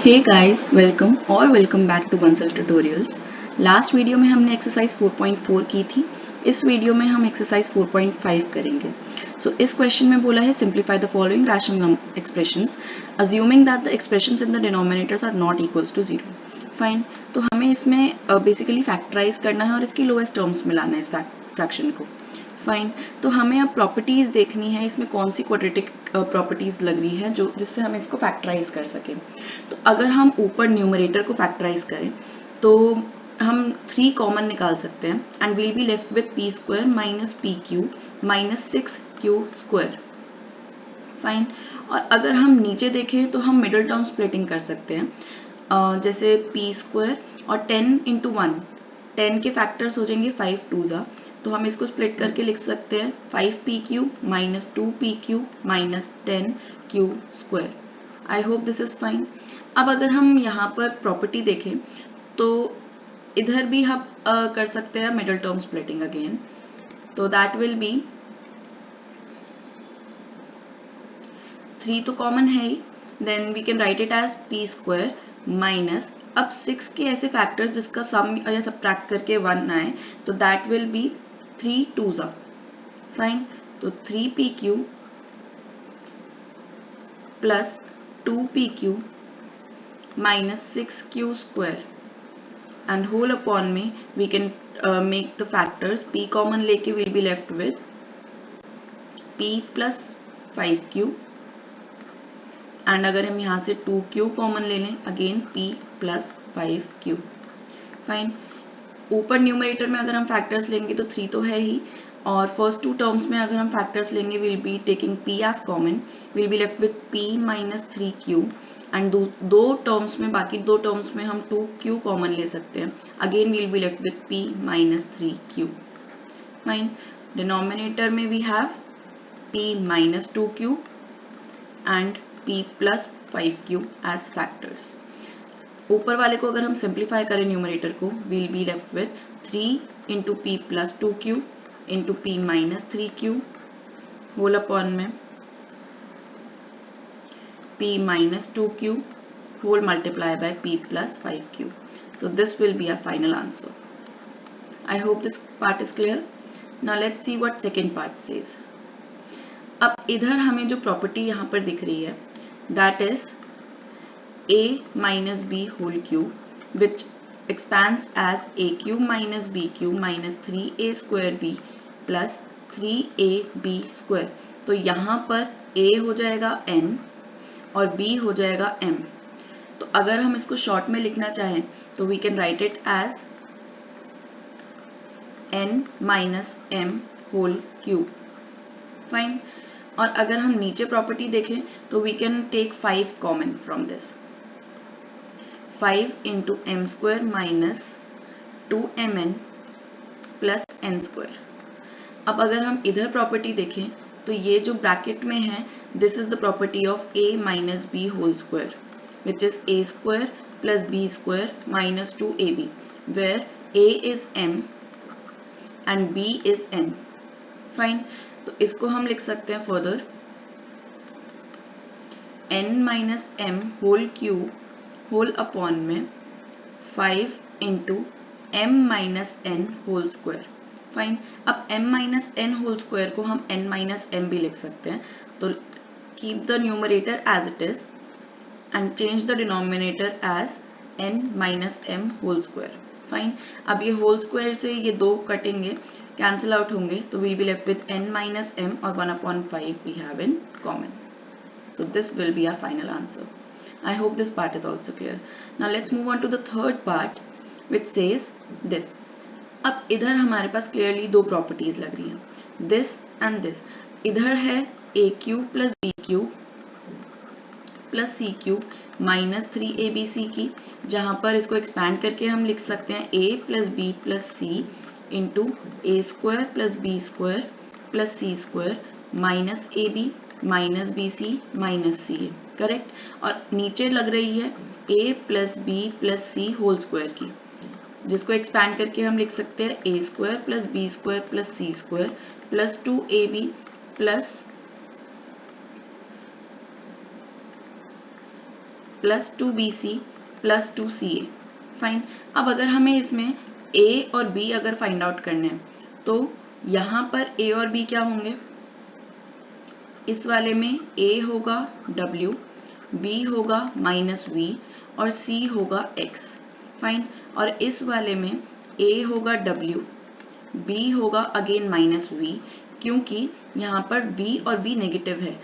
Hey guys, welcome back to Bansal Tutorials। Last video में हमने exercise 4.4 की थी। इस वीडियो में हम एक्सरसाइज 4.5 करेंगे। इस क्वेश्चन में बोला है simplify the following rational expressions assuming that the expressions in the denominators are not equals to 0। Fine, तो हमें इसमें बेसिकली फैक्टराइज करना है और इसकी लोएस्ट टर्म्स में लाना है इस फ्रैक्शन को। फाइन, तो हमें अब प्रॉपर्टीज देखनी है, इसमें कौन सी क्वाड्रेटिक प्रॉपर्टीज लग रही है जो जिससे हम इसको फैक्टराइज कर सकें। तो अगर हम ऊपर न्यूमरेटर को फैक्टराइज करें तो हम 3 कॉमन निकाल सकते हैं and will be left with P square minus P Q minus 6q square. Fine, और अगर हम नीचे देखें तो हम मिडिल टर्म स्प्लिटिंग कर सकते हैं, जैसे पी स्क्वायर और 10 इंटू 1, 10 के फैक्टर्स हो जाएंगे 5 टू ज़ा, तो हम इसको स्प्लिट करके लिख सकते हैं 5pq minus 2pq minus 10q square. I hope this is fine. अब अगर हम यहाँ पर प्रॉपर्टी देखें तो इधर भी हम कर सकते हैं मिडिल टर्म स्प्लिटिंग अगेन, तो दैट विल बी 3 तो कॉमन है ही, then we can write it as P square minus, अब 6 के ऐसे फैक्टर्स जिसका सम या सब्ट्रैक्ट करके 1 आए तो दैट विल बी 3 टू ज़ा। फाइन, तो 3pq plus 2pq minus 6q square and whole upon में we can make the factors p common लेके we'll be left with p plus 5q and अगर हम यहाँ से 2q कॉमन ले लें again p plus 5q। Fine, ऊपर numerator में अगर हम फैक्टर्स लेंगे तो 3 तो है ही, और फर्स्ट 2 टर्म्स में अगर हम फैक्टर्स लेंगे will be taking p as common, will be left with p minus 3q and दो टर्म्स में, बाकी 2 टर्म्स में हम 2q कॉमन ले सकते हैं, again will be left with p minus 3q। Fine, denominator में we have p minus 2q and p plus 5q as factors. ऊपर वाले को अगर हम सिंप्लीफाई करें न्यूमरेटर को, will be left with 3 into P plus 2q into P minus 3q whole upon में p minus 2q whole multiply by p plus 5q. So this will be our final answer. I hope this part is clear. Now let's see what second part says. अब इधर हमें जो property यहाँ पर दिख रही है that is a minus b whole cube which expands as a cube minus b cube minus 3a square b plus 3ab square। तो यहाँ पर a हो जाएगा n और b हो जाएगा m। तो अगर हम इसको शॉर्ट में लिखना चाहें तो we can write it as n minus m whole cube. Fine, और अगर हम नीचे प्रॉपर्टी देखें तो we can take 5 common from this, 5 into m square minus 2mn plus n square. अब अगर हम इधर प्रॉपर्टी देखें तो ये जो ब्रैकेट में है this is the property of a minus b whole square which is a square plus b square minus 2ab where a is m and b is n। Fine, तो इसको हम लिख सकते हैं further n minus m whole cube whole upon में 5 into m minus n whole square. Fine, अब m minus n whole square को हम n माइनस m भी लिख सकते हैं, तो keep the numerator as it is and change the denominator as n minus m whole square। Fine, अब ये होल स्क्वायर से ये 2 कटेंगे, कैंसिल आउट होंगे, तो we'll be left with n minus m और 1/5 we have in common। So this will be our final answer। I hope this part is also clear। Now let's move on to the third part which says this। अब इधर हमारे पास clearly 2 properties लग रही हैं, this and this। इधर है a cube plus b cube plus c cube minus 3abc की, जहाँ पर इसको एक्सपैंड करके हम लिख सकते हैं a plus B plus C into A square plus B square plus C square minus A B minus B C minus C A. Correct, और नीचे लग रही है a plus B plus C whole square की, जिसको expand करके हम लिख सकते हैं A square plus B square plus C square plus 2ab plus plus 2BC plus 2CA। Fine. अब अगर हमें इसमें A और B अगर फाइंड आउट करने हैं तो यहाँ पर A और B क्या होंगे? इस वाले में A होगा W, B होगा -V और C होगा X। फाइन। और इस वाले में A होगा W, B होगा अगेन -V, क्योंकि यहाँ पर V और V नेगेटिव है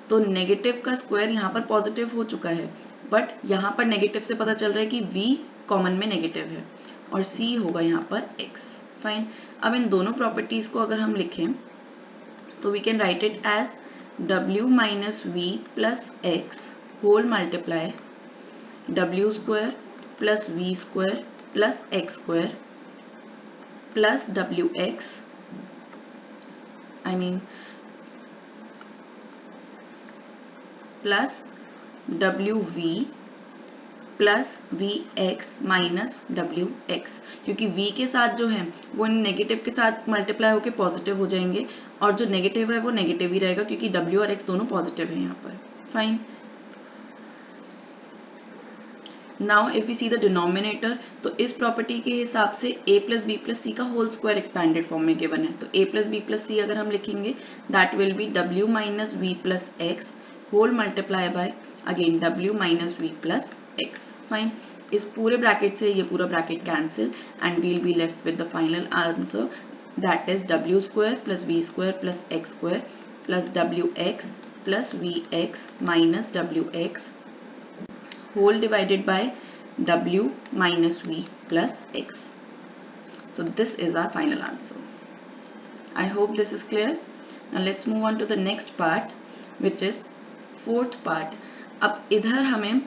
तो नेगेटिव का स्क्वायर यहाँ पर पॉजिटिव हो चुका है, बट यहाँ पर नेगेटिव से पता चल रहा है कि V कॉमन में नेगेटिव है और C होगा यहाँ पर X। फाइन। अब इन दोनों प्रॉपर्टीज को अगर हम लिखें तो we can write it as W minus V plus X whole multiply W square plus V square plus X square plus WX, I mean plus WV plus Vx minus Wx, क्योंकि V के साथ जो है वो negative के साथ multiply होकर positive हो जाएंगे और जो नेगेटिव है वो नेगेटिव ही रहेगा क्योंकि W और X दोनों पॉजिटिव है यहाँ पर। Fine. Now if we see the denominator, तो इस प्रॉपर्टी के हिसाब से a plus B plus c का होल स्क्वायर एक्सपैंडेड फॉर्म में गिवन है, तो a plus B plus c अगर हम लिखेंगे that will be W minus v plus x whole multiply by again W minus v plus x. Fine. इस पूरे bracket से ये पूरा bracket cancel and will be left with the final answer that is W square plus v square plus x square plus WX plus VX minus WX whole divided by W minus V plus X. So this is our final answer. I hope this is clear. Now let's move on to the next part, which is fourth part. अब इधर हमें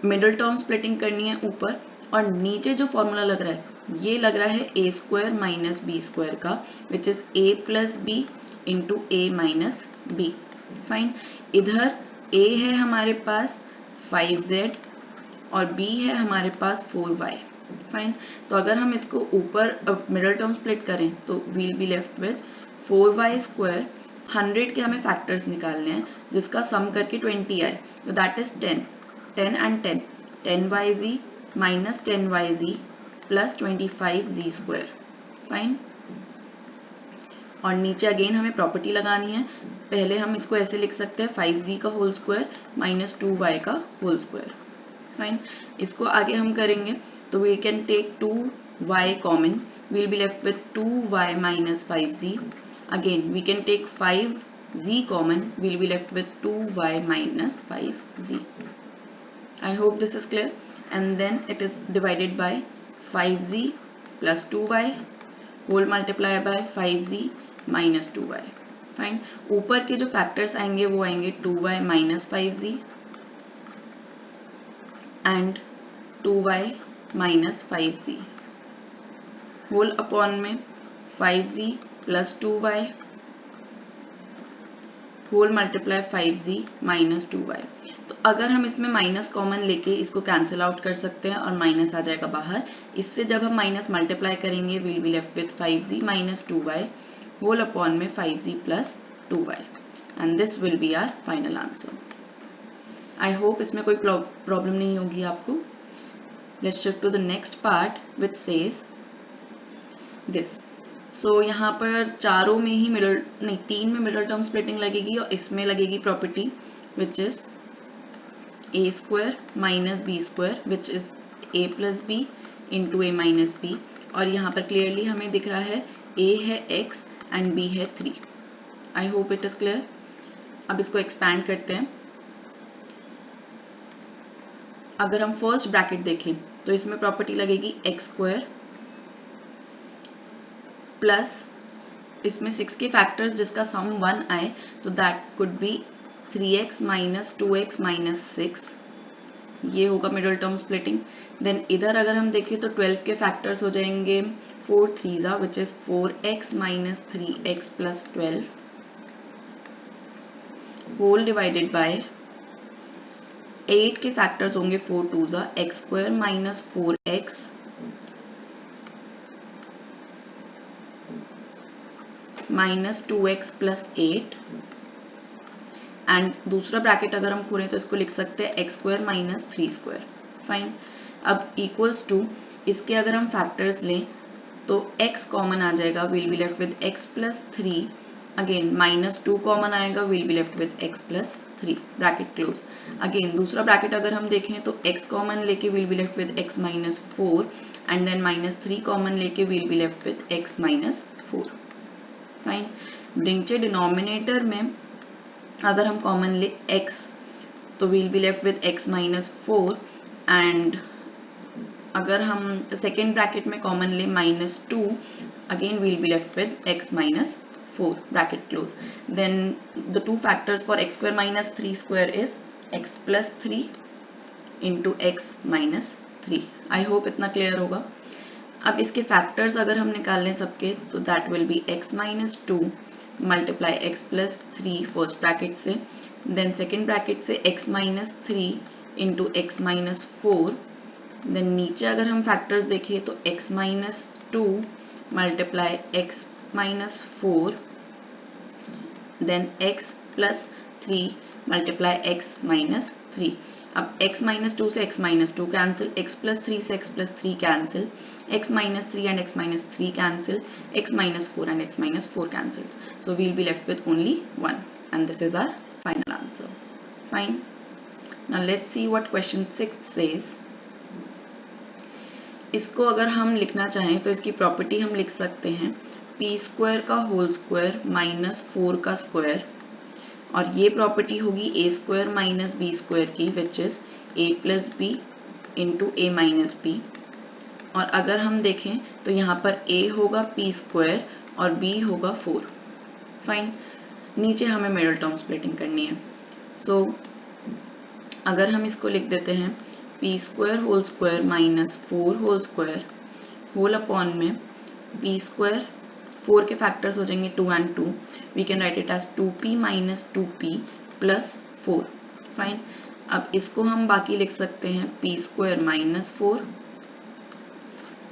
middle term splitting करनी है ऊपर, और नीचे जो formula लग रहा है ये लग रहा है a square minus B square का, which is a plus B into a minus B. Fine. इधर a है हमारे पास 5z और b है हमारे पास 4y। फाइन। तो अगर हम इसको ऊपर मिडल टर्म स्प्लिट करें तो will be left with 4y square, 100 के हमें फैक्टर्स निकालने हैं जिसका सम करके 20 आए, तो that is 10 and 10 10yz minus 10yz plus 25z square. Fine. और नीचे अगेन हमें प्रॉपर्टी लगानी है। पहले हम इसको ऐसे लिख सकते हैं 5z का होल स्क्वायर माइनस 2y का होल स्क्वायर। फाइन। इसको आगे हम करेंगे तो we can take 2y common, will be left with 2y minus 5z। Again we can take 5z common, will be left with 2y minus 5z। I hope this is clear. And then it is divided by 5z plus 2y whole multiply by 5z minus 2y. Fine. ऊपर के जो factors आएंगे वो आएंगे 2y minus 5z and 2y minus 5z whole upon में 5z plus 2y whole multiply 5z minus 2y। तो अगर हम इसमें माइनस कॉमन लेके इसको कैंसिल आउट कर सकते हैं और माइनस आ जाएगा बाहर। इससे जब हम माइनस मल्टीप्लाई करेंगे will be left with 5z minus 2y whole upon में 5z plus 2y and this will be our final answer. I hope इसमें कोई प्रॉब्लम नहीं होगी आपको। Let's shift to the next part which says this. So यहाँ पर चारों में ही तीन में मिडल टर्म स्प्लिटिंग लगेगी और इसमें लगेगी property which is a square minus B square which is a plus B into a minus b. और यहाँ पर क्लियरली हमें दिख रहा है a है x एंड b है 3। I hope it is clear. अब इसको एक्सपैंड करते हैं। अगर हम फर्स्ट ब्रैकेट देखें तो इसमें प्रॉपर्टी लगेगी x स्क्वायर प्लस इसमें 6 के फैक्टर्स जिसका सम 1 आए, तो that could be 3x minus 2x minus 6, ये होगा मिडल टर्म स्प्लिटिंग। देन इधर अगर हम देखें तो 12 के फैक्टर्स हो जाएंगे 4 3 which is 4x minus 3x plus 12 whole divided by 8 के फैक्टर्स होंगे 4 2 x square minus 4x minus 2x plus 8 and दूसरा ब्रैकेट अगर हम खोलें तो इसको लिख सकते हैं x square minus 3 square. Fine. अब इक्वल्स टू इसके अगर हम फैक्टर्स लें तो x कॉमन आ जाएगा, will be left with x plus 3, again -2 common आएगा, will be left with x plus 3, bracket close. Again दूसरा ब्रैकेट अगर हम देखें तो x कॉमन लेके will be left with x minus 4 and then -3 common लेके will be left with x minus 4। Fine. नीचे denominator में अगर हम कॉमन ले x तो will be left with x minus 4 and अगर हम सेकेंड ब्रैकेट में कॉमन ले -2, again will be left with x minus 4, bracket close. Then the two factors for x square minus 3 square is x plus 3 into x minus 3। I hope इतना clear होगा। अब इसके factors अगर हम निकाल लें सबके तो that will be x minus 2 multiply x plus 3 first bracket से, देन सेकेंड ब्रैकेट से x minus 3 into x minus 4, then नीचे अगर हम फैक्टर्स देखें तो x minus 2 multiply x minus 4, then x plus 3 multiply x minus 3। अब x minus 2 से x minus 2 cancel, x plus 3 से x plus 3 cancel, x minus 3 and x minus 3 cancel, x minus 4 and x minus 4 cancel, so we'll be left with only 1 and this is our final answer. Fine. Now let's see what question 6 says. इसको अगर हम लिखना चाहें तो इसकी property हम लिख सकते हैं पी स्क्वायर का होल स्क्वायर माइनस 4 का स्क्वायर, और ये प्रॉपर्टी होगी a square minus B square की, which is A plus B into a minus b. और अगर हम देखें तो यहाँ पर ए होगा पी स्क्वायर और बी होगा 4। फाइन। नीचे हमें मिडल टर्म स्प्लिटिंग करनी है, सो अगर हम इसको लिख देते हैं p square whole square minus 4 whole square whole upon में पी स्क्वायर, 4 के फैक्टर्स हो जाएंगे 2 and 2, we can write it as 2p minus 2p plus 4। Fine. अब इसको हम बाकी लिख सकते हैं p square minus 4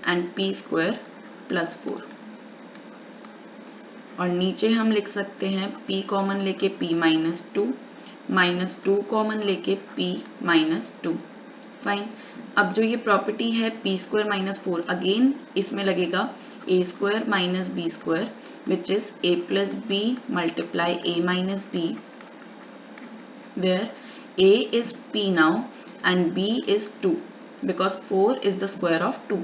and p square plus 4, और नीचे हम लिख सकते हैं p कॉमन लेके p माइनस 2 माइनस 2 कॉमन लेके p माइनस 2। फाइन। अब जो ये प्रॉपर्टी है पी स्क्वायर माइनस 4, अगेन इसमें लगेगा A square minus B square which is A plus B multiply A minus B, where a is p now and b is 2 because 4 is the square of 2.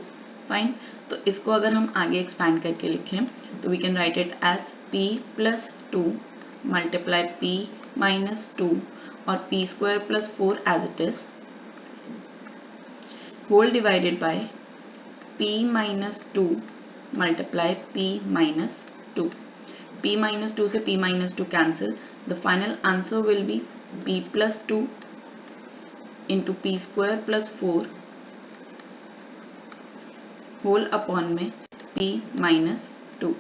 फाइन। तो इसको अगर हम आगे expand करके लिखें तो we can write it as p plus 2 multiply p minus 2 और p square plus 4 as it is, whole divided by p minus 2 multiply p minus 2. p minus 2 से p minus 2 cancel. The final answer will be p plus 2 into p square plus 4 whole upon में p minus 2.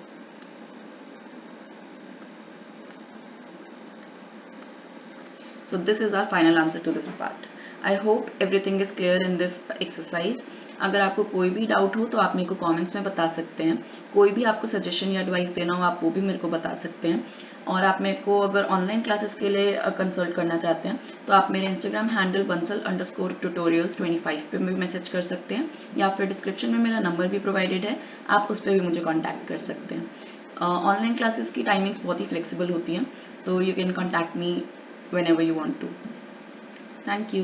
So this is our final answer to this part. I hope everything is clear in this exercise. अगर आपको कोई भी doubt हो तो आप मेरे को कमेंट्स में बता सकते हैं, कोई भी आपको सजेशन या एडवाइस देना हो आप वो भी मेरे को बता सकते हैं, और आप मेरे को अगर ऑनलाइन क्लासेस के लिए कंसल्ट करना चाहते हैं तो आप मेरे इंस्टाग्राम हैंडल bansal_tutorials25 पे भी मैसेज कर सकते हैं, या फिर डिस्क्रिप्शन में मेरा नंबर भी प्रोवाइडेड है, आप उस पर भी मुझे कॉन्टैक्ट कर सकते हैं। ऑनलाइन क्लासेस की टाइमिंग्स बहुत ही फ्लेक्सिबल होती हैं, तो you can contact me whenever you want to. Thank you.